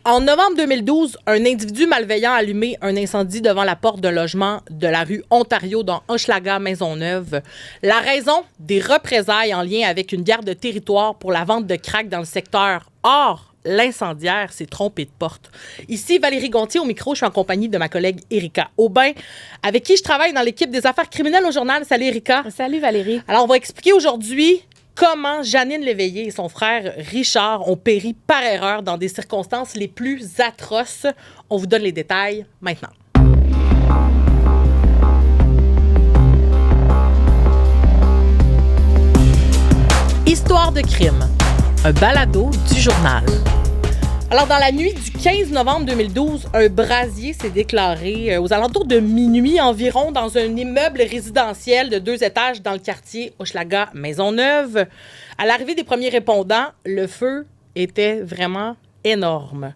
En novembre 2012, un individu malveillant a allumé un incendie devant la porte d'un logement de la rue Ontario dans Hochelaga, Maisonneuve. La raison? Des représailles en lien avec une guerre de territoire pour la vente de crack dans le secteur. Or, l'incendiaire s'est trompé de porte. Ici, Valérie Gontier au micro. Je suis en compagnie de ma collègue Erika Aubin, avec qui je travaille dans l'équipe des affaires criminelles au journal. Salut Erika. Salut Valérie. Alors, on va expliquer aujourd'hui comment Janine Léveillé et son frère Richard ont péri par erreur dans des circonstances les plus atroces. On vous donne les détails maintenant. Histoire de crime, un balado du journal. Alors, dans la nuit du 15 novembre 2012, un brasier s'est déclaré aux alentours de minuit environ dans un immeuble résidentiel de 2 étages dans le quartier Hochelaga Maisonneuve. À l'arrivée des premiers répondants, le feu était vraiment énorme.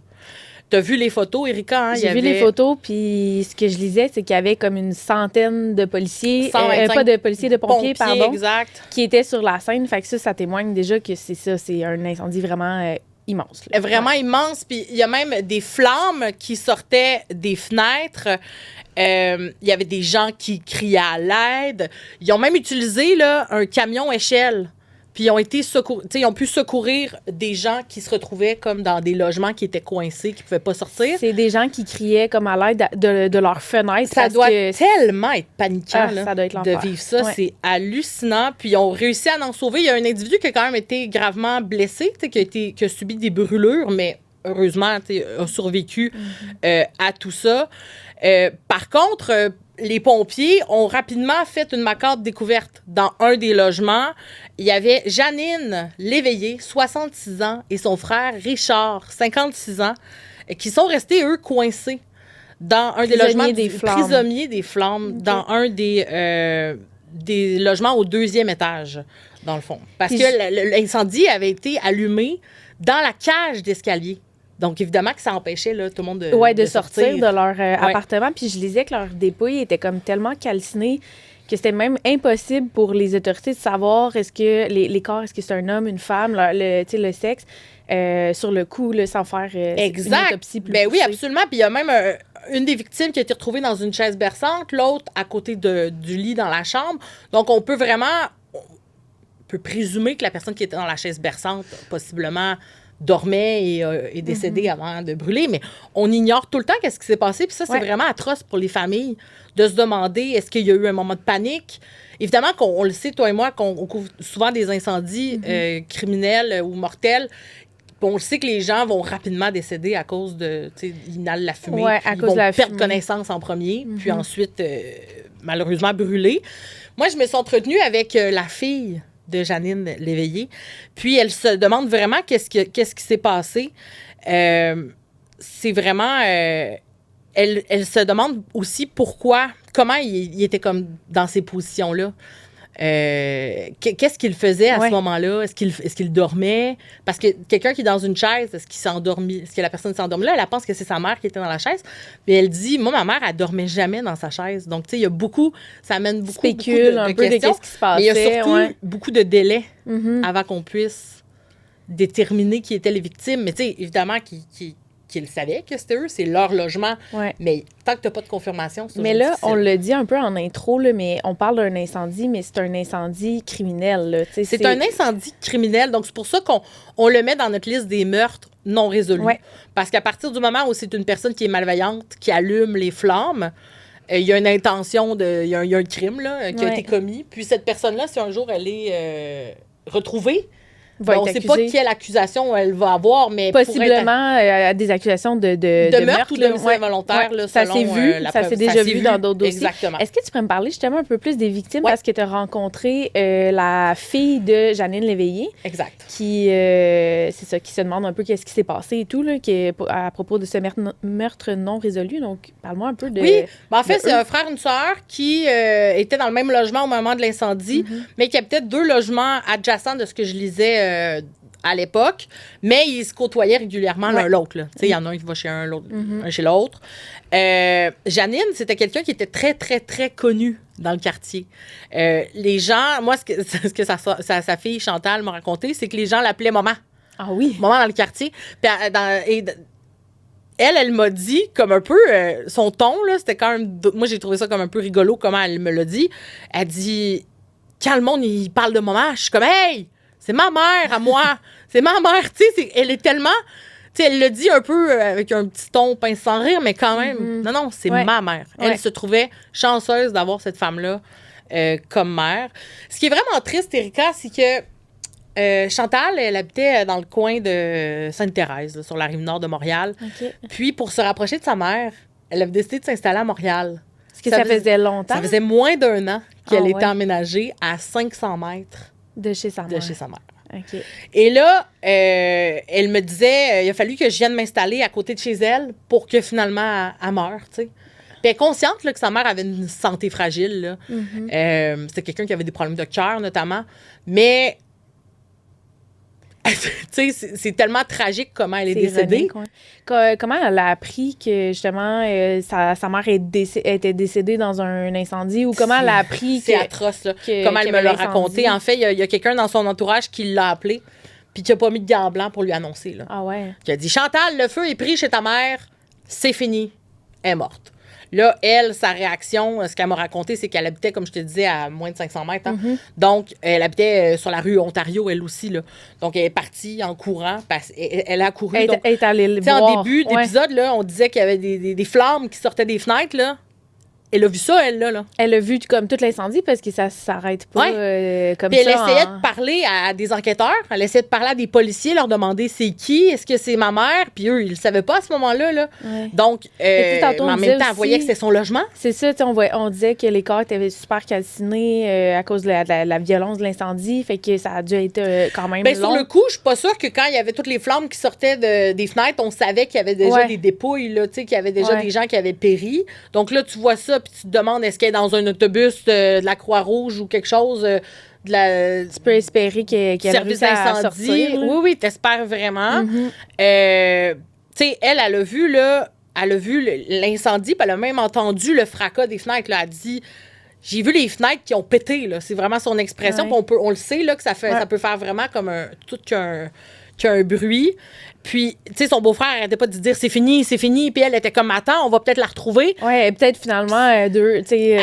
T'as vu les photos, Erika? Hein? J'ai vu les photos, puis ce que je lisais, c'est qu'il y avait comme une centaine de policiers, pas de policiers, de pompiers, pardon, exact, qui étaient sur la scène. Fait que ça témoigne déjà que c'est un incendie vraiment immense. Là. Vraiment immense. Puis il y a même des flammes qui sortaient des fenêtres. Il y avait des gens qui criaient à l'aide. Ils ont même utilisé là, un camion échelle. Puis ils ont pu secourir des gens qui se retrouvaient comme dans des logements qui étaient coincés, qui ne pouvaient pas sortir. C'est des gens qui criaient comme à l'aide de leur fenêtre. Ça doit tellement être paniquant ça doit être de vivre ça. Ouais. C'est hallucinant. Puis ils ont réussi à en sauver. Il y a un individu qui a quand même été gravement blessé, qui a subi des brûlures, mais heureusement a survécu à tout ça. Par contre, les pompiers ont rapidement fait une macabre découverte. Dans un des logements, il y avait Janine Léveillé, 66 ans, et son frère Richard, 56 ans, qui sont restés, eux, coincés dans un des logements prisonniers des flammes, okay, dans un des logements au 2e étage, dans le fond. Parce que l'incendie avait été allumé dans la cage d'escalier. Donc, évidemment que ça empêchait là, tout le monde de sortir de leur appartement. Puis je lisais que leur dépouille était comme tellement calcinée que c'était même impossible pour les autorités de savoir est-ce que les corps, est-ce que c'est un homme, une femme, le sexe, sur le coup, là, sans faire une autopsie plus poussée. Oui, absolument. Puis il y a même une des victimes qui a été retrouvée dans une chaise berçante, l'autre à côté du lit dans la chambre. Donc, on peut présumer que la personne qui était dans la chaise berçante, possiblement dormait et est décédé avant de brûler, mais on ignore tout le temps qu'est-ce qui s'est passé, puis ça, c'est vraiment atroce pour les familles de se demander est-ce qu'il y a eu un moment de panique. Évidemment qu'on le sait, toi et moi, qu'on couvre souvent des incendies criminels ou mortels. On le sait que les gens vont rapidement décéder à cause de, ils inhalent la fumée, puis ils vont perdre connaissance en premier, puis ensuite, malheureusement, brûler. Moi, je me suis entretenue avec la fille de Janine Léveillé. Puis, elle se demande vraiment qu'est-ce qui s'est passé. C'est vraiment... elle se demande aussi comment il était comme dans ces positions-là. Qu'est-ce qu'il faisait à ce moment-là? Est-ce qu'il dormait? Parce que quelqu'un qui est dans une chaise, est-ce que la personne s'est endormie là? Elle pense que c'est sa mère qui était dans la chaise. Puis elle dit, moi, ma mère, elle dormait jamais dans sa chaise. Donc, tu sais, il y a ça amène beaucoup de questions. Un peu de qu'est-ce qui se passait. Mais il y a surtout beaucoup de délais avant qu'on puisse déterminer qui étaient les victimes. Mais tu sais, évidemment, qu'ils savaient que c'était eux, c'est leur logement. Ouais. Mais tant que tu n'as pas de confirmation, c'est Mais là, difficile. On le dit un peu en intro, là, mais on parle d'un incendie, mais c'est un incendie criminel. Là, c'est un incendie criminel, donc c'est pour ça qu'on le met dans notre liste des meurtres non résolus. Ouais. Parce qu'à partir du moment où c'est une personne qui est malveillante, qui allume les flammes, il y a une intention, il y a un crime là, qui a été commis. Puis cette personne-là, si un jour elle est retrouvée, on ne sait pas quelle accusation elle va avoir, mais possiblement des accusations de meurtre ou de homicide involontaire. Là, ça s'est vu, ça s'est déjà vu dans d'autres dossiers. Exactement. Est-ce que tu pourrais me parler justement un peu plus des victimes parce que tu as rencontré la fille de Janine Léveillé. Exact. Qui se demande un peu qu'est-ce qui s'est passé et tout, là, à propos de ce meurtre non résolu. Donc, parle-moi un peu de... Oui, en fait, c'est un frère et une sœur qui étaient dans le même logement au moment de l'incendie, mais qui avaient peut-être 2 logements adjacents de ce que je lisais à l'époque, mais ils se côtoyaient régulièrement l'un l'autre. Il y en a un qui va chez un, l'autre, un chez l'autre. Janine, c'était quelqu'un qui était très, très, très connu dans le quartier. Les gens, moi, ce que sa fille Chantal m'a raconté, c'est que les gens l'appelaient maman. Ah oui? Maman dans le quartier. elle m'a dit comme un peu, son ton, là, c'était quand même... Moi, j'ai trouvé ça comme un peu rigolo, comment elle me l'a dit. Elle dit, quand le monde, il parle de maman, je suis comme, hey, c'est ma mère à moi. C'est ma mère, tu sais, elle est tellement... Tu sais, elle le dit un peu avec un petit ton pince sans rire, mais quand même, non, c'est ma mère. Elle se trouvait chanceuse d'avoir cette femme-là comme mère. Ce qui est vraiment triste, Erika, c'est que Chantal, elle habitait dans le coin de Sainte-Thérèse, là, sur la rive nord de Montréal. OK. Puis, pour se rapprocher de sa mère, elle avait décidé de s'installer à Montréal. Est-ce que ça faisait longtemps? Ça faisait moins d'1 an qu'elle était emménagée à 500 mètres de chez sa mère. OK. Et là, elle me disait, il a fallu que je vienne m'installer à côté de chez elle pour que finalement, elle meure, tu sais. Puis elle est consciente là, que sa mère avait une santé fragile. Là. C'était quelqu'un qui avait des problèmes de cœur, notamment. Mais... tu sais, c'est tellement tragique comment elle est décédée. Ironique, comment elle a appris que, justement, sa mère était décédée dans un incendie? Ou comment elle a appris C'est atroce, là. Comment elle me l'a raconté. En fait, il y a quelqu'un dans son entourage qui l'a appelé puis qui n'a pas mis de gants blancs pour lui annoncer. Là. Ah ouais? Qui a dit, Chantal, le feu est pris chez ta mère, c'est fini, elle est morte. Là, elle, sa réaction, ce qu'elle m'a raconté, c'est qu'elle habitait, comme je te disais, à moins de 500 mètres. Hein? Donc, elle habitait sur la rue Ontario, elle aussi. Là. Donc, elle est partie en courant. Elle a couru. Elle est allée le voir. En début d'épisode, là, on disait qu'il y avait des flammes qui sortaient des fenêtres. Là. Elle a vu ça, elle, là. Elle a vu comme tout l'incendie parce que ça s'arrête pas comme puis ça. Elle essayait de parler à des enquêteurs. Elle essayait de parler à des policiers, leur demander c'est qui, est-ce que c'est ma mère? Puis eux, ils le savaient pas à ce moment-là. Là. Ouais. Donc, mais en même temps, elle voyait que c'était son logement. C'est ça, on disait que les corps étaient super calcinés à cause de la violence de l'incendie. Fait que ça a dû être quand même long. Sur le coup, je suis pas sûre que quand il y avait toutes les flammes qui sortaient des fenêtres, on savait qu'il y avait déjà des dépouilles, là, qu'il y avait déjà des gens qui avaient péri. Donc là, tu vois ça, puis tu te demandes est-ce qu'elle est dans un autobus de la Croix-Rouge ou quelque chose tu peux espérer qu'elle service d'incendie. Oui, t'espères vraiment. Tu sais, elle a vu l'incendie, puis elle a même entendu le fracas des fenêtres. Là. Elle a dit j'ai vu les fenêtres qui ont pété. Là. C'est vraiment son expression. On le sait là, que ça peut faire vraiment comme qu'un bruit. Puis, tu sais, son beau-frère arrêtait pas de dire c'est fini. Puis elle était comme attends, on va peut-être la retrouver. Oui, elle est peut-être finalement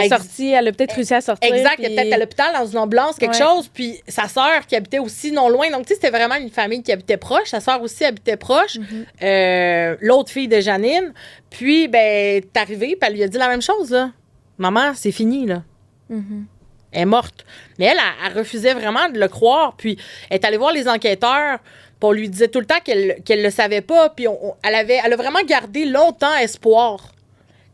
sortie. Elle a peut-être réussi à sortir. Exact, elle est peut-être à l'hôpital dans une ambulance, quelque chose. Puis sa sœur qui habitait aussi non loin. Donc, tu sais, c'était vraiment une famille qui habitait proche. Sa sœur aussi habitait proche. L'autre fille de Janine. Puis, ben, t'es arrivée, puis elle lui a dit la même chose, là. Maman, c'est fini, là. Elle est morte. Mais elle refusait vraiment de le croire. Puis, elle est allée voir les enquêteurs. Puis on lui disait tout le temps qu'elle le savait pas. Puis elle a vraiment gardé longtemps espoir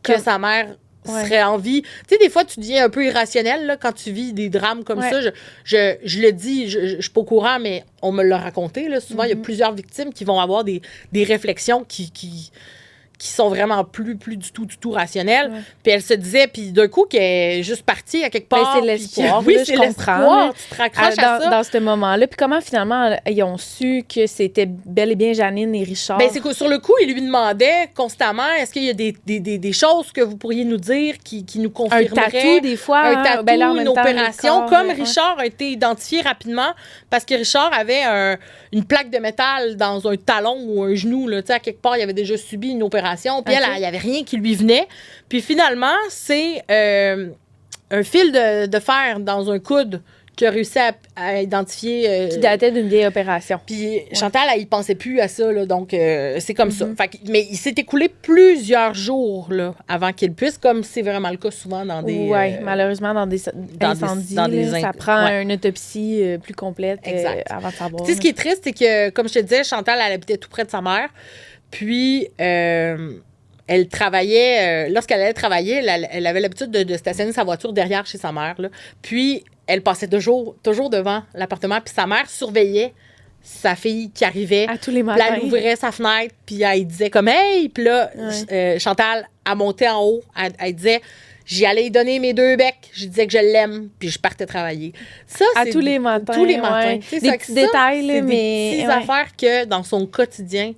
que sa mère serait en vie. Tu sais, des fois, tu deviens un peu irrationnel là, quand tu vis des drames comme ça. Je le dis, je suis pas au courant, mais on me l'a raconté. Là. Souvent, il y a plusieurs victimes qui vont avoir des réflexions qui sont vraiment plus du tout rationnelles. Puis elle se disait, puis d'un coup, qu'elle est juste partie à quelque part. C'est l'espoir. Oui, c'est l'espoir. Tu te raccroches à ça. Dans ce moment-là. Puis comment, finalement, ils ont su que c'était bel et bien Janine et Richard? Bien, c'est que sur le coup, ils lui demandaient constamment, est-ce qu'il y a des choses que vous pourriez nous dire qui nous confirmeraient? Un tatou, des fois. Un tatou, une opération. Comme corps, Richard a été identifié rapidement, parce que Richard avait une plaque de métal dans un talon ou un genou. Là, à quelque part, il avait déjà subi une opération. Puis elle, il n'y avait rien qui lui venait. Puis finalement, c'est un fil de fer dans un coude qui a réussi à identifier. Qui datait d'une vieille opération. Puis Chantal, elle y pensait plus à ça. Là, donc, c'est comme ça. Fait mais il s'est écoulé plusieurs jours là, avant qu'il puisse, comme c'est vraiment le cas souvent dans des... Oui, malheureusement, dans des incendies. Ça prend une autopsie plus complète avant de savoir. Tu sais, ce qui est triste, c'est que, comme je te disais, Chantal, elle habitait tout près de sa mère. Puis, elle travaillait, lorsqu'elle allait travailler, elle avait l'habitude de stationner sa voiture derrière chez sa mère. Là. Puis, elle passait toujours devant l'appartement. Puis, sa mère surveillait sa fille qui arrivait. À tous les matins. Puis, elle ouvrait sa fenêtre. Puis, elle disait comme « Hey! » Puis là, Chantal, elle montait en haut. Elle disait « J'y allais lui donner mes 2 becs. Je disais que je l'aime. » Puis, je partais travailler. Ça, à tous les matins. Tous les matins. Des petits détails, là, mais... des petites affaires que, dans son quotidien...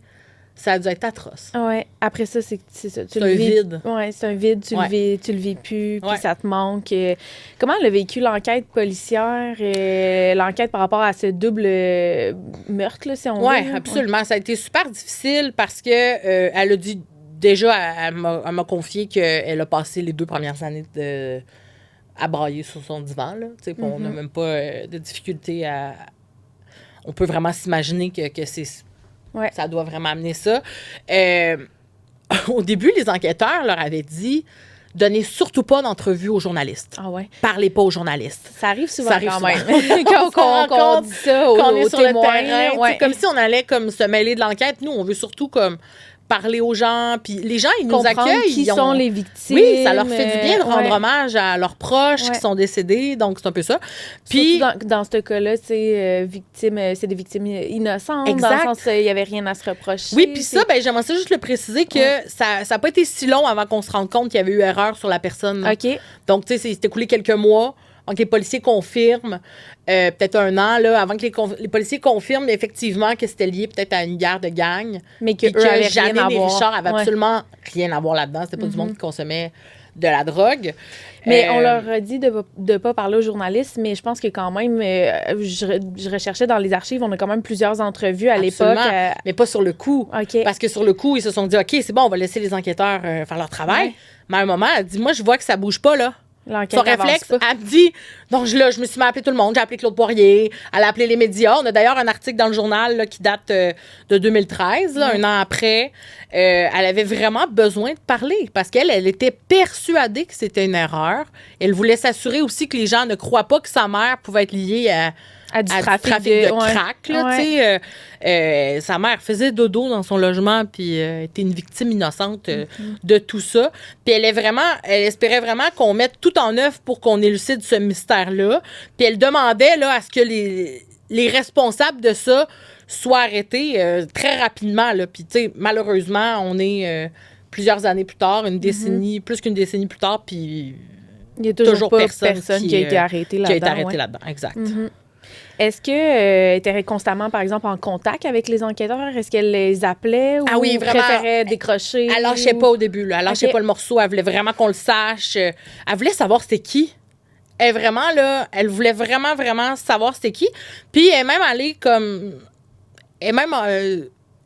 Ça a dû être atroce. Oui. Après ça, c'est ça. C'est un vide. Oui, c'est un vide. Tu le vis plus, puis ça te manque. Comment elle a vécu l'enquête policière, l'enquête par rapport à ce double meurtre, là, si on veut? Oui, absolument. Ça a été super difficile parce que elle a dû déjà, elle m'a confié qu'elle a passé les 2 premières années à brailler sur son divan. Là, on n'a même pas de difficulté à... On peut vraiment s'imaginer que ça doit vraiment amener ça. Au début, les enquêteurs leur avaient dit... Donnez surtout pas d'entrevue aux journalistes. Ah ouais. Parlez pas aux journalistes. Ça arrive souvent quand souvent. même. Quand on dit ça qu'on est aux sur témoins, le terrain. Ouais. Comme si on allait comme se mêler de l'enquête. Nous, on veut surtout comme parler aux gens. Puis les gens, ils nous accueillent. Qui sont les victimes. Oui, ça leur fait du bien de rendre hommage à leurs proches qui sont décédés. Donc, c'est un peu ça. Puis dans ce cas-là, c'est des victimes innocentes. Exact. Dans le sens il n'y avait rien à se reprocher. Oui, puis ça, j'aimerais ça juste le préciser que ça n'a pas été si long avant qu'on se rende compte qu'il y avait eu erreur sur la personne. OK. Donc, tu sais, c'est écoulé quelques mois avant que les policiers confirment, peut-être 1 an, là, avant que les policiers confirment effectivement que c'était lié peut-être à une guerre de gang. Mais que Janine et Richard avaient absolument rien à voir là-dedans. C'était pas du monde qui consommait de la drogue. Mais on leur a dit de ne pas parler aux journalistes, mais je pense que quand même, je recherchais dans les archives, on a quand même plusieurs entrevues à l'époque. Mais pas sur le coup. Okay. Parce que sur le coup, ils se sont dit, OK, c'est bon, on va laisser les enquêteurs faire leur travail. Ouais. Mais à un moment, elle dit, moi, je vois que ça bouge pas, là. L'enquête son réflexe, elle me dit, donc là, je me suis mis à appeler tout le monde. J'ai appelé Claude Poirier, elle a appelé les médias. On a d'ailleurs un article dans le journal là, qui date de 2013, là, 1 an après. Elle avait vraiment besoin de parler parce elle était persuadée que c'était une erreur. Elle voulait s'assurer aussi que les gens ne croient pas que sa mère pouvait être liée à du trafic de crack. Là, sa mère faisait dodo dans son logement puis était une victime innocente de tout ça. Puis elle espérait vraiment qu'on mette tout en œuvre pour qu'on élucide ce mystère-là. Puis elle demandait là, à ce que les responsables de ça soient arrêtés très rapidement. Là. Puis malheureusement, on est plusieurs années plus tard, une décennie, plus qu'une décennie plus tard, puis il y a toujours pas personne qui a été arrêté là-dedans. Exact. Est-ce qu'elle était constamment, par exemple, en contact avec les enquêteurs? Est-ce qu'elle les appelait ou préférait décrocher? Elle lâchait pas au début. Là. Elle lâchait pas le morceau. Elle voulait vraiment qu'on le sache. Elle voulait savoir c'était qui. Elle voulait vraiment, vraiment savoir c'était qui. Puis elle est même allée comme...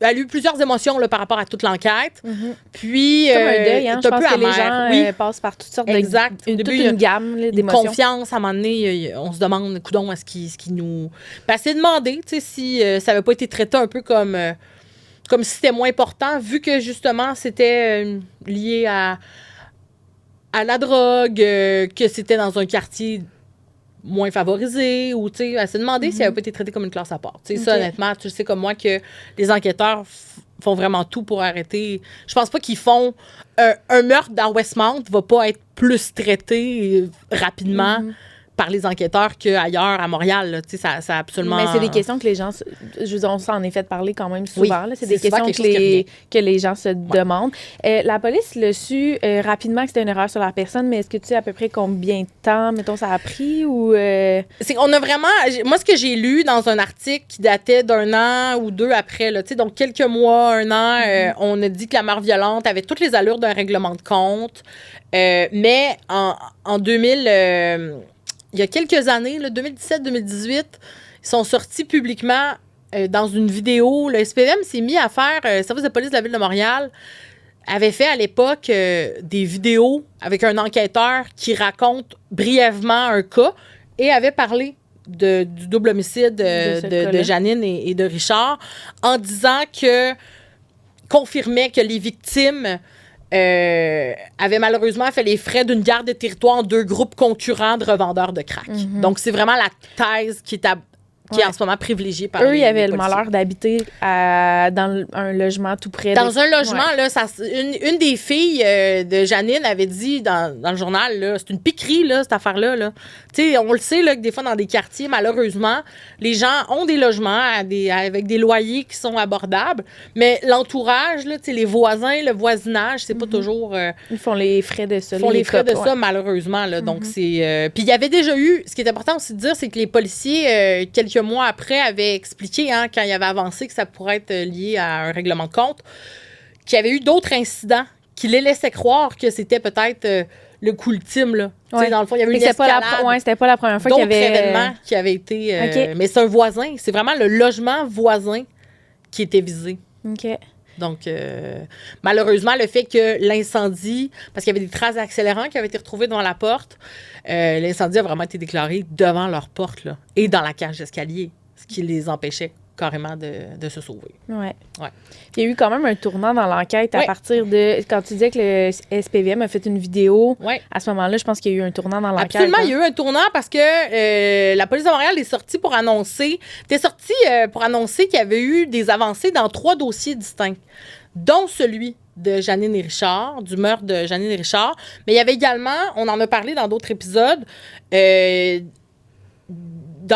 Elle a eu plusieurs émotions là, par rapport à toute l'enquête. Puis, c'est comme un deuil, hein? Je pense que les gens passent par toutes sortes une gamme d'émotions. Une confiance, à un moment donné, on se demande, coudonc, est-ce qu'il nous... Puis, c'est demandé, tu sais, si ça n'avait pas été traité un peu comme si c'était moins important, vu que, justement, c'était lié à la drogue, que c'était dans un quartier moins favorisé, ou, tu sais, elle s'est demandé si elle n'avait pas été traitée comme une classe à part. Tu sais, ça, honnêtement, tu sais comme moi que les enquêteurs font vraiment tout pour arrêter. Je pense pas qu'ils font... un meurtre dans Westmount va pas être plus traité rapidement par les enquêteurs qu'ailleurs à Montréal. Tu sais, ça absolument... Mais c'est des questions que les gens... Je veux dire, on s'en est fait parler quand même souvent. Là. C'est des questions que les gens se demandent. La police l'a su rapidement que c'était une erreur sur la personne, mais est-ce que tu sais à peu près combien de temps, mettons, ça a pris ou... C'est qu'on a vraiment... Moi, ce que j'ai lu dans un article qui datait d'1 an ou 2 après, là, tu sais, donc quelques mois, 1 an, on a dit que la mort violente avait toutes les allures d'un règlement de compte. Mais en 2000... il y a quelques années, 2017-2018, ils sont sortis publiquement dans une vidéo. Le SPVM s'est mis à faire, le service de police de la Ville de Montréal avait fait à l'époque des vidéos avec un enquêteur qui raconte brièvement un cas et avait parlé du double homicide de Janine et de Richard en disant confirmait que les victimes... avait malheureusement fait les frais d'une guerre de territoire en 2 groupes concurrents de revendeurs de crack. Donc, c'est vraiment la thèse qui est en ce moment privilégiée par eux, ils avaient le malheur d'habiter dans un logement tout près. Dans un logement, là, une des filles de Janine avait dit dans le journal, là, c'est une piquerie, là, cette affaire-là. Là. Tu sais, on le sait, là, que des fois, dans des quartiers, malheureusement, les gens ont des logements avec des loyers qui sont abordables, mais l'entourage, là, tu sais, les voisins, le voisinage, c'est pas toujours... ils font les frais de ça. Ils font les frais de ça, malheureusement. Là, donc, c'est... Puis, il y avait déjà eu... Ce qui est important aussi de dire, c'est que les policiers, quelques mois après, avaient expliqué, quand il avait avancé que ça pourrait être lié à un règlement de compte, qu'il y avait eu d'autres incidents qui les laissaient croire que c'était peut-être le coup ultime. Là. Ouais. Dans le fond, il y avait une escalade. C'était pas la première fois qu'il y avait... D'autres événements qui avaient été... Mais c'est un voisin. C'est vraiment le logement voisin qui était visé. OK. Donc, malheureusement, le fait que l'incendie, parce qu'il y avait des traces d'accélérant qui avaient été retrouvées devant la porte, l'incendie a vraiment été déclaré devant leur porte là, et dans la cage d'escalier, ce qui les empêchait carrément de se sauver. Ouais. Ouais. Il y a eu quand même un tournant dans l'enquête à partir de... Quand tu disais que le SPVM a fait une vidéo, à ce moment-là, je pense qu'il y a eu un tournant dans l'enquête. Absolument, il y a eu un tournant parce que la police de Montréal est sortie pour annoncer... qu'il y avait eu des avancées dans 3 dossiers distincts, dont celui de Jeannine et Richard, du meurtre de Jeannine et Richard. Mais il y avait également, on en a parlé dans d'autres épisodes, dans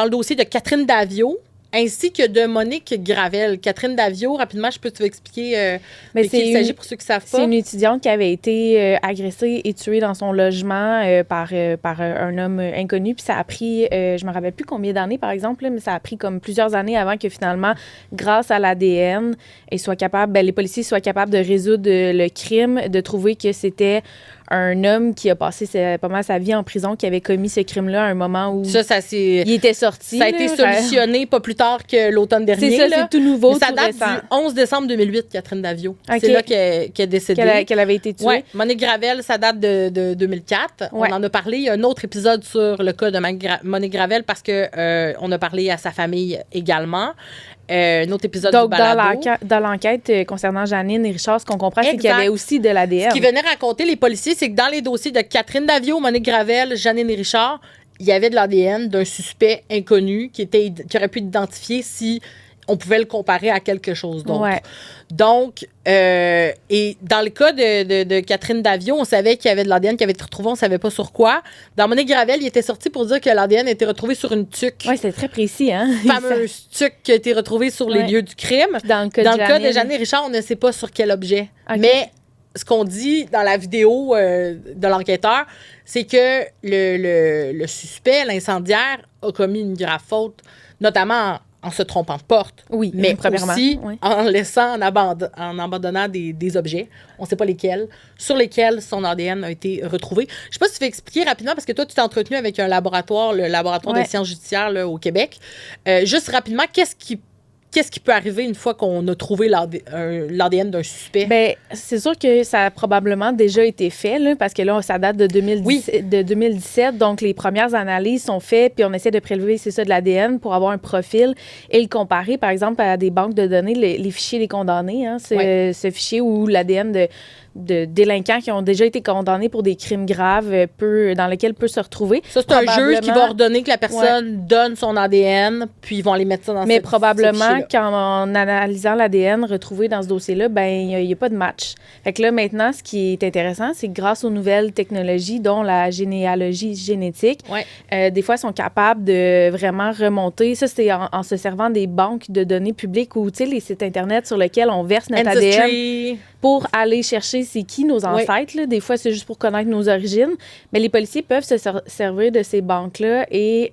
le dossier de Catherine Daviau, ainsi que de Monique Gravel. Catherine Daviau, rapidement, je peux te expliquer de qui il s'agit pour ceux qui ne savent pas. C'est une étudiante qui avait été agressée et tuée dans son logement par un homme inconnu. Puis ça a pris, je me rappelle plus combien d'années, par exemple, là, mais ça a pris comme plusieurs années avant que finalement, grâce à l'ADN, les policiers soient capables de résoudre le crime, de trouver que c'était un homme qui a passé pas mal sa vie en prison, qui avait commis ce crime-là à un moment où il était sorti. Ça a été solutionné pas plus tard que l'automne dernier. C'est ça, c'est tout nouveau, ça date du 11 décembre 2008, Catherine Daviau. Okay. C'est là qu'elle est décédée. Qu'elle avait été tuée. Ouais. Monique Gravel, ça date de 2004. Ouais. On en a parlé. Il y a un autre épisode sur le cas de Monique Gravel parce que on a parlé à sa famille également. Un autre épisode du balado. Dans l'enquête concernant Jeannine et Richard, ce qu'on comprend, c'est qu'il y avait aussi de l'ADN. Ce qui venait raconter les policiers, c'est que dans les dossiers de Catherine Daviau, Monique Gravel, Jeannine et Richard, il y avait de l'ADN d'un suspect inconnu qui aurait pu identifier si on pouvait le comparer à quelque chose d'autre. Ouais. Donc, et dans le cas de Catherine Daviau, on savait qu'il y avait de l'ADN qui avait été retrouvé, on ne savait pas sur quoi. Dans Monique Gravel, il était sorti pour dire que l'ADN a été retrouvé sur une tuque. Oui, c'était très précis, hein? Fameuse tuque qui a été retrouvée sur les lieux du crime. Dans le cas de Jeannine et Richard, on ne sait pas sur quel objet. Okay. Mais ce qu'on dit dans la vidéo de l'enquêteur, c'est que le suspect, l'incendiaire, a commis une grave faute, notamment en se trompant de porte, mais aussi en laissant, en abandonnant des objets, on ne sait pas lesquels, sur lesquels son ADN a été retrouvé. Je ne sais pas si tu veux expliquer rapidement, parce que toi, tu t'es entretenu avec un laboratoire, le laboratoire des sciences judiciaires là, au Québec. Juste rapidement, qu'est-ce qui peut arriver une fois qu'on a trouvé l'ADN d'un suspect? Bien, c'est sûr que ça a probablement déjà été fait, là, parce que là, ça date de 2017. Donc, les premières analyses sont faites, puis on essaie de prélever, de l'ADN pour avoir un profil et le comparer, par exemple, à des banques de données, les fichiers des condamnés, hein, ce fichier où l'ADN de délinquants qui ont déjà été condamnés pour des crimes graves dans lequel peut se retrouver. Ça, c'est un jeu qui va ordonner que la personne donne son ADN, puis ils vont aller mettre ça dans Mais probablement qu'en analysant l'ADN retrouvé dans ce dossier-là, ben il n'y a pas de match. Fait que là, maintenant, ce qui est intéressant, c'est que grâce aux nouvelles technologies, dont la généalogie génétique, des fois, ils sont capables de vraiment remonter. Ça, c'est en se servant des banques de données publiques ou, tu sais, les sites Internet sur lesquels on verse notre ADN pour aller chercher c'est qui nos ancêtres. Là. Des fois, c'est juste pour connaître nos origines. Mais les policiers peuvent se servir de ces banques-là et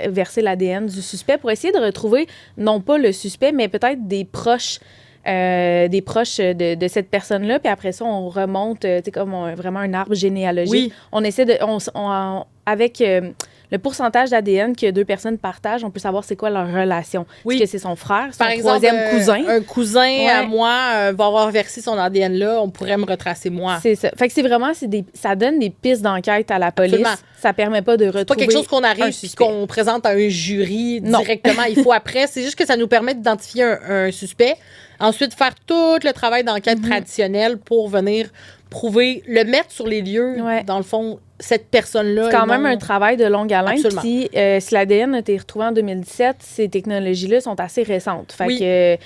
verser l'ADN du suspect pour essayer de retrouver, non pas le suspect, mais peut-être des proches de cette personne-là. Puis après ça, on remonte, comme vraiment un arbre généalogique. Oui. On essaie de... avec le pourcentage d'ADN que 2 personnes partagent, on peut savoir c'est quoi leur relation. Oui. Est-ce que c'est son frère, son troisième cousin? Un cousin à moi va avoir versé son ADN là, on pourrait me retracer moi. C'est ça. Fait que c'est vraiment, ça donne des pistes d'enquête à la police. Absolument. Ça permet pas de retrouver. C'est pas quelque chose qu'on arrive puis qu'on présente à un jury directement. Il faut après. C'est juste que ça nous permet d'identifier un suspect. Ensuite, faire tout le travail d'enquête traditionnel pour venir prouver, le mettre sur les lieux, dans le fond, cette personne-là. C'est quand même un travail de longue haleine. Puis, si l'ADN a été retrouvé en 2017, ces technologies-là sont assez récentes. Fait que,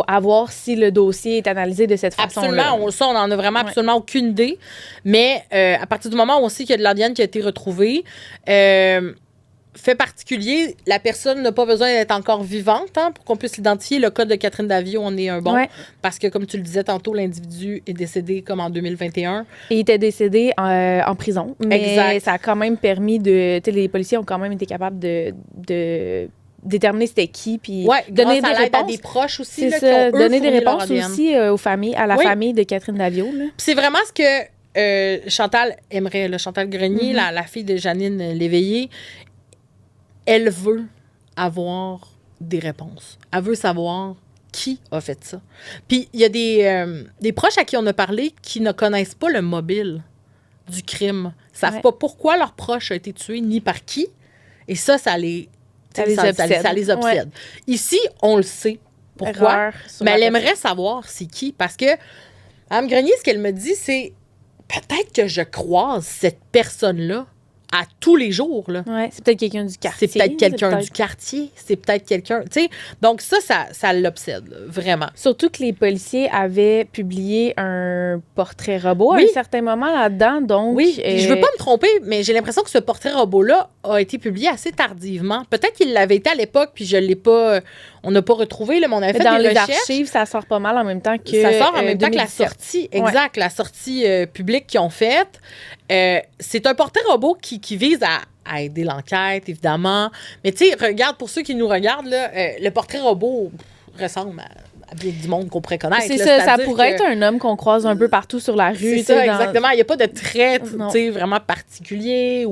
à voir si le dossier est analysé de cette façon-là. Absolument. Ça, on n'en a vraiment absolument aucune idée. Mais à partir du moment où on sait qu'il y a de l'ADN qui a été retrouvé, fait particulier, la personne n'a pas besoin d'être encore vivante pour qu'on puisse l'identifier. Le cas de Catherine Daviau, on est un bon. Parce que, comme tu le disais tantôt, l'individu est décédé comme en 2021. Et il était décédé en prison. Mais ça a quand même permis de... Les policiers ont quand même été capables de déterminer c'était qui, puis donner des réponses à des proches aussi. C'est ça, donner des réponses aussi aux familles, à la famille de Catherine Daviau. C'est vraiment ce que Chantal aimerait. Chantal Grenier, la fille de Jeannine Léveillé, elle veut avoir des réponses. Elle veut savoir qui a fait ça. Puis il y a des proches à qui on a parlé qui ne connaissent pas le mobile du crime. Ils ne savent pas pourquoi leur proche a été tué ni par qui. Et ça les obsède. Ouais. Ici, on le sait. Pourquoi? Mais elle aimerait savoir c'est qui. Parce que Mme Grenier, ce qu'elle me dit, c'est peut-être que je croise cette personne-là à tous les jours. Là. Ouais, c'est peut-être quelqu'un du quartier. C'est peut-être quelqu'un du quartier. C'est peut-être quelqu'un... Tu sais, donc ça l'obsède, là, vraiment. Surtout que les policiers avaient publié un portrait robot à un certain moment là-dedans. Donc, oui, je veux pas me tromper, mais j'ai l'impression que ce portrait robot-là a été publié assez tardivement. Peut-être qu'il l'avait été à l'époque, puis je l'ai pas... On n'a pas retrouvé, là, mais on avait fait des recherches. Dans les archives, ça sort pas mal en même temps que ça sort en même temps que la sortie. Exact, la sortie publique qu'ils ont faite. C'est un portrait robot qui vise à aider l'enquête, évidemment. Mais tu sais, regarde, pour ceux qui nous regardent, là, le portrait robot ressemble à bien du monde qu'on pourrait connaître. C'est ça, ça pourrait être un homme qu'on croise un peu partout sur la rue. C'est ça, exactement. Il n'y a pas de trait vraiment particulier.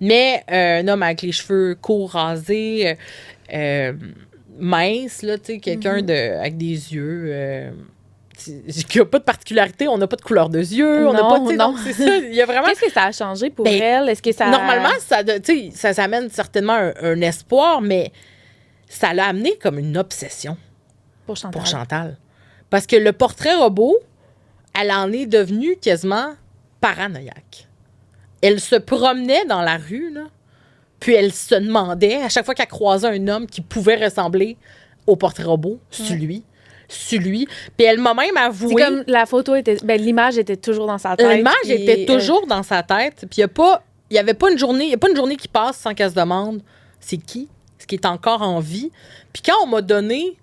Mais un homme avec les cheveux courts, rasés, mince, là, tu sais, quelqu'un avec des yeux... qui n'a pas de particularité, on n'a pas de couleur de yeux, on n'a pas, non, c'est ça, il y a vraiment... Qu'est-ce que ça a changé pour elle? Est-ce que ça... Normalement, ça amène certainement un espoir, mais ça l'a amené comme une obsession pour Chantal. Parce que le portrait robot, elle en est devenue quasiment paranoïaque. Elle se promenait dans la rue, là, puis elle se demandait, à chaque fois qu'elle croisait un homme qui pouvait ressembler au portrait robot, sur lui. Puis elle m'a même avoué... C'est comme la photo était... l'image était toujours dans sa tête. L'image était toujours dans sa tête. Puis il y avait pas une journée qui passe sans qu'elle se demande c'est qui, ce qui est encore en vie. Puis quand on m'a donné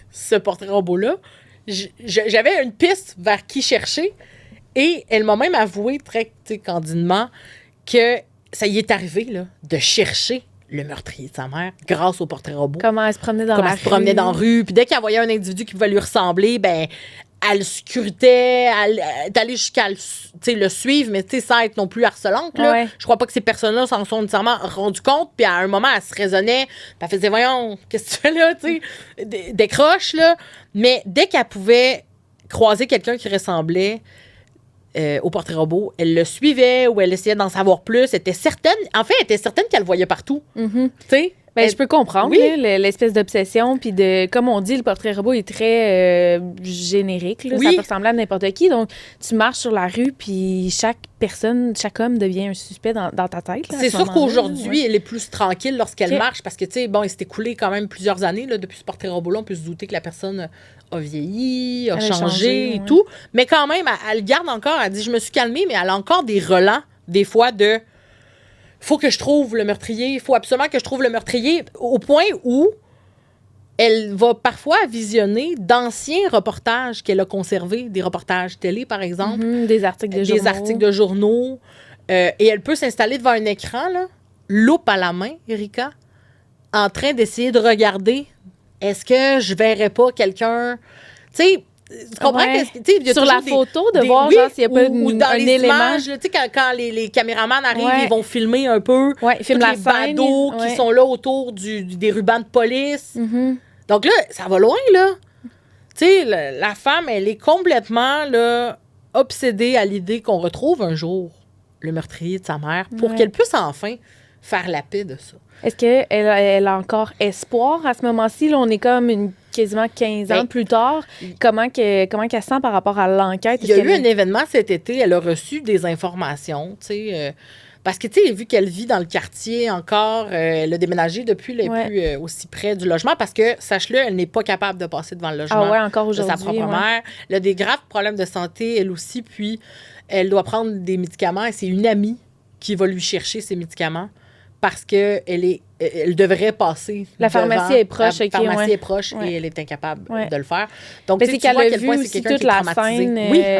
ce portrait robot-là, j'avais une piste vers qui chercher. Et elle m'a même avoué très candidement que ça y est arrivé là, de chercher le meurtrier de sa mère grâce au portrait robot. Comment elle se promenait dans la rue. Comment elle se promenait dans la rue. Puis dès qu'elle voyait un individu qui pouvait lui ressembler, ben elle scrutait, elle est allée jusqu'à le suivre, mais sans être non plus harcelante. Là. Ouais. Je crois pas que ces personnes-là s'en sont nécessairement rendues compte. Puis à un moment, elle se raisonnait. Puis elle faisait, voyons, qu'est-ce que tu fais là? Décroche, là. Mais dès qu'elle pouvait croiser quelqu'un qui ressemblait au portrait robot, elle le suivait ou elle essayait d'en savoir plus. Elle était certaine qu'elle le voyait partout. Mm-hmm. Tu sais? Je peux comprendre l'espèce d'obsession. Puis comme on dit, le portrait robot est très générique. Là, ça peut ressembler à n'importe qui. Donc, tu marches sur la rue, puis chaque homme devient un suspect dans ta tête. Là, c'est sûr qu'aujourd'hui, elle est plus tranquille lorsqu'elle marche parce que, il s'est écoulé quand même plusieurs années là, depuis ce portrait robot-là. On peut se douter que la personne a vieilli, a changé et tout. Mais quand même, elle garde encore, elle dit, je me suis calmée, mais elle a encore des relents, des fois, de... faut que je trouve le meurtrier, il faut absolument que je trouve le meurtrier, au point où elle va parfois visionner d'anciens reportages qu'elle a conservés, des reportages télé, par exemple. Des articles de journaux. Et elle peut s'installer devant un écran, là, loupe à la main, Erika, en train d'essayer de regarder, est-ce que je verrais pas quelqu'un... Tu sais, tu comprends que sur la photo de voir genre s'il y a pas un élément, tu sais quand les caméramans arrivent, ils vont filmer un peu ils filment les badauds qui sont là autour des rubans de police. Donc là, ça va loin là. Tu sais, la femme, elle est complètement là obsédée à l'idée qu'on retrouve un jour le meurtrier de sa mère pour qu'elle puisse enfin faire la paix de ça. Est-ce qu'elle a encore espoir à ce moment-ci? Là, on est comme quasiment 15 ans plus tard. Comment qu'elle se sent par rapport à l'enquête? Il y a eu un événement cet été. Elle a reçu des informations, tu sais, parce que, tu sais, vu qu'elle vit dans le quartier encore, elle a déménagé depuis, elle n'est plus aussi près du logement parce que, sache-le, elle n'est pas capable de passer devant le logement encore de sa propre mère. Elle a des graves problèmes de santé, elle aussi, puis elle doit prendre des médicaments et c'est une amie qui va lui chercher ces médicaments parce qu'elle devrait passer. La pharmacie est proche. La pharmacie est proche et elle est incapable de le faire. Donc, c'est qu'elle a vu aussi toute la scène,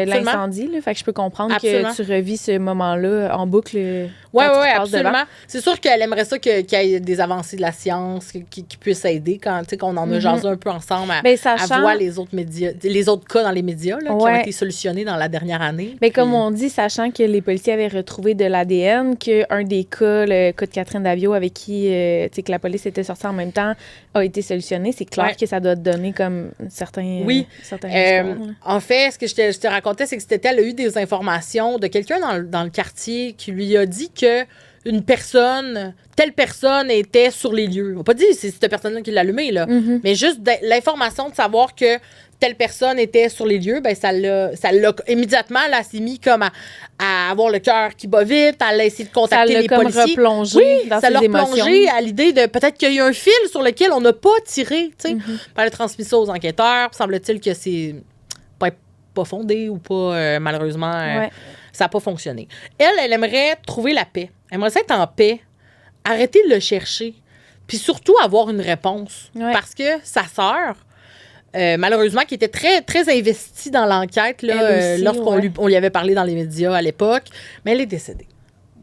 l'incendie. Fait que je peux comprendre que tu revis ce moment-là en boucle. Oui, absolument. C'est sûr qu'elle aimerait ça qu'il y ait des avancées de la science qui puissent aider quand on en a jasé un peu ensemble à voir les autres cas dans les médias qui ont été solutionnés dans la dernière année. Mais comme on dit, sachant que les policiers avaient retrouvé de l'ADN, qu'un des cas, le cas de Catherine Daviau avec qui que la police était sortie en même temps a été solutionné. C'est clair que ça doit donner comme certains espoirs, en fait, ce que je te racontais, c'est que cet été, elle a eu des informations de quelqu'un dans le quartier qui lui a dit que telle personne était sur les lieux. On va pas dire c'est cette personne-là qui l'a allumé, là. Mais juste l'information de savoir que telle personne était sur les lieux, ben ça l'a immédiatement, là, s'est mis comme à avoir le cœur qui bat vite, à essayer de contacter les policiers. Ça l'a replongé dans ses émotions. Ça l'a replongé à l'idée de peut-être qu'il y a eu un fil sur lequel on n'a pas tiré, tu sais. Elle a transmis ça aux enquêteurs. Semble-t-il que c'est pas fondé ou pas, malheureusement, ça n'a pas fonctionné. Elle aimerait trouver la paix. Elle aimerait être en paix, arrêter de le chercher, puis surtout avoir une réponse. Parce que sa sœur, malheureusement, qui était très, très investie dans l'enquête lorsqu'on lui avait parlé dans les médias à l'époque, mais elle est décédée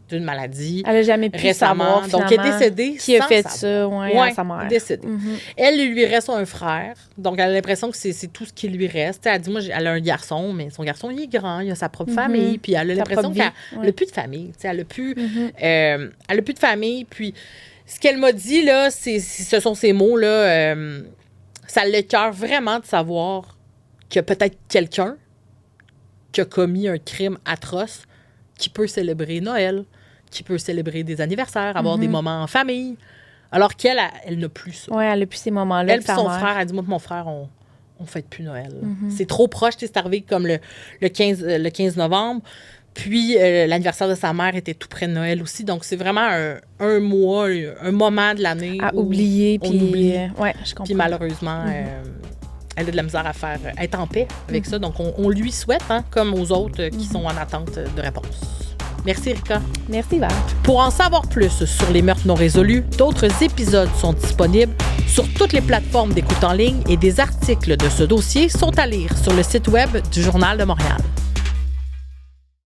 d'une maladie. Elle n'a jamais pu récemment. savoir, donc, elle est décédée qui a fait ça à sa mère. Décédée. Elle, il lui reste un frère. Donc, elle a l'impression que c'est tout ce qui lui reste. Elle dit, moi, elle a un garçon, mais son garçon, il est grand. Il a sa propre famille. Puis, elle a l'impression qu'elle n'a plus de famille. Elle n'a plus, plus de famille. Puis, ce qu'elle m'a dit, là, ce sont ces mots, là, ça l'écoeure vraiment de savoir qu'il y a peut-être quelqu'un qui a commis un crime atroce qui peut célébrer Noël, qui peut célébrer des anniversaires, avoir des moments en famille, alors qu'elle, elle n'a plus ça. Oui, elle n'a plus ces moments-là. Elle et son frère, elle dit, moi et mon frère, on ne fête plus Noël. C'est trop proche, c'est arrivé comme le 15 novembre. Puis, l'anniversaire de sa mère était tout près de Noël aussi. Donc, c'est vraiment un mois, un moment de l'année à oublier. On oublie. Je comprends. Puis, malheureusement, elle a de la misère à être en paix avec ça. Donc, on lui souhaite, comme aux autres qui sont en attente de réponse. Merci, Erika. Merci, Val. Pour en savoir plus sur les meurtres non résolus, d'autres épisodes sont disponibles sur toutes les plateformes d'écoute en ligne et des articles de ce dossier sont à lire sur le site web du Journal de Montréal.